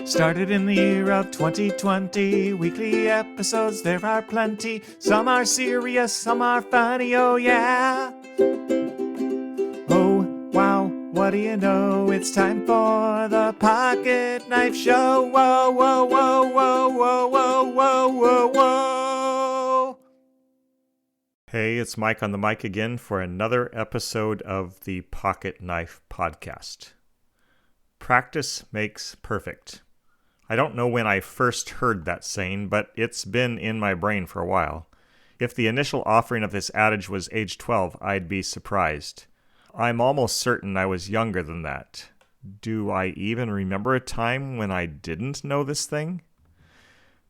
Started in the year of 2020. Weekly episodes, there are plenty. Some are serious, some are funny, oh yeah. Oh, wow, what do you know? It's time for the Pocket Knife Show. Whoa, whoa, whoa, whoa, whoa, whoa, whoa, whoa, whoa. Hey, it's Mike on the mic again for another episode of the Pocket Knife Podcast. Practice makes perfect. I don't know when I first heard that saying, but it's been in my brain for a while. If the initial offering of this adage was age 12, I'd be surprised. I'm almost certain I was younger than that. Do I even remember a time when I didn't know this thing?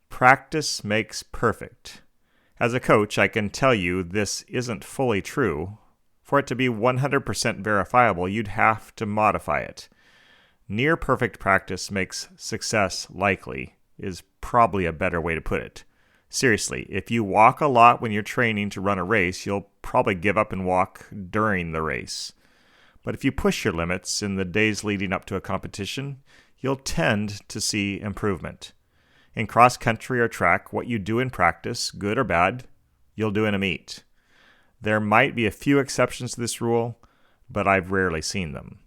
Practice makes perfect. As a coach, I can tell you this isn't fully true. For it to be 100% verifiable, you'd have to modify it. Near perfect practice makes success likely is probably a better way to put it. Seriously, if you walk a lot when you're training to run a race, you'll probably give up and walk during the race. But if you push your limits in the days leading up to a competition, you'll tend to see improvement. In cross country or track, what you do in practice, good or bad, you'll do in a meet. There might be a few exceptions to this rule, but I've rarely seen them.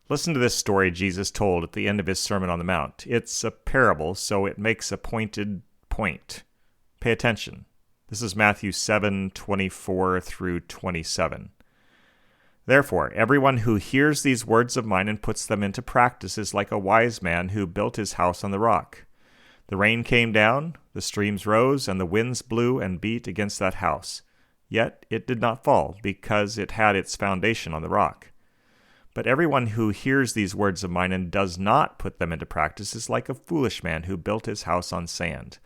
Listen to this story Jesus told at the end of his Sermon on the Mount. It's a parable, so it makes a pointed point. Pay attention. This is Matthew 7:24 through 27. Therefore, everyone who hears these words of mine and puts them into practice is like a wise man who built his house on the rock. The rain came down, the streams rose, and the winds blew and beat against that house. Yet it did not fall, because it had its foundation on the rock. But everyone who hears these words of mine and does not put them into practice is like a foolish man who built his house on sand.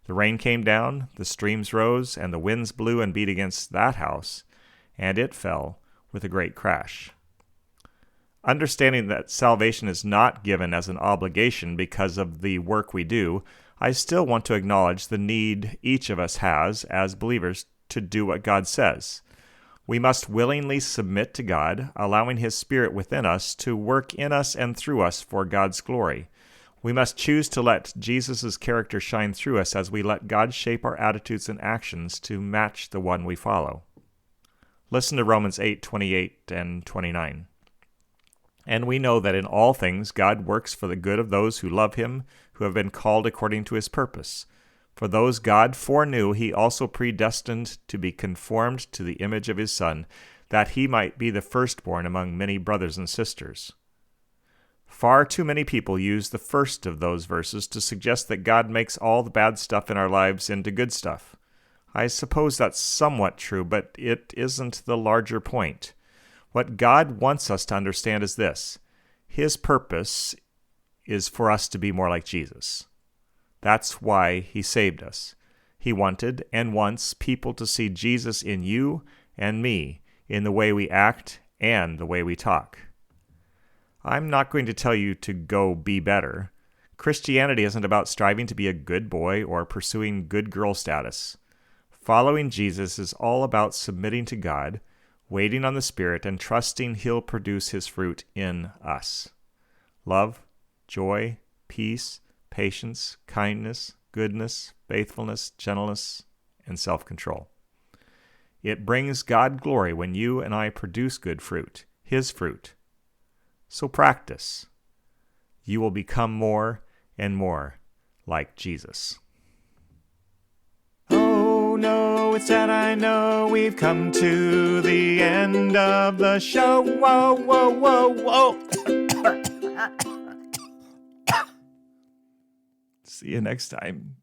The rain came down, the streams rose, and the winds blew and beat against that house, and it fell with a great crash. Understanding that salvation is not given as an obligation because of the work we do, I still want to acknowledge the need each of us has as believers to do what God says. We must willingly submit to God, allowing His Spirit within us to work in us and through us for God's glory. We must choose to let Jesus' character shine through us as we let God shape our attitudes and actions to match the one we follow. Listen to Romans 8:28 and 29. And we know that in all things God works for the good of those who love Him, who have been called according to His purpose. For those God foreknew, He also predestined to be conformed to the image of His Son, that He might be the firstborn among many brothers and sisters. Far too many people use the first of those verses to suggest that God makes all the bad stuff in our lives into good stuff. I suppose that's somewhat true, but it isn't the larger point. What God wants us to understand is this: His purpose is for us to be more like Jesus. That's why He saved us. He wanted and wants people to see Jesus in you and me, in the way we act and the way we talk. I'm not going to tell you to go be better. Christianity isn't about striving to be a good boy or pursuing good girl status. Following Jesus is all about submitting to God, waiting on the Spirit, and trusting He'll produce His fruit in us. Love, joy, peace, patience, kindness, goodness, faithfulness, gentleness, and self-control. It brings God glory when you and I produce good fruit, His fruit. So practice. You will become more and more like Jesus. Oh no, it's that I know we've come to the end of the show. Whoa, whoa, whoa, whoa. See you next time.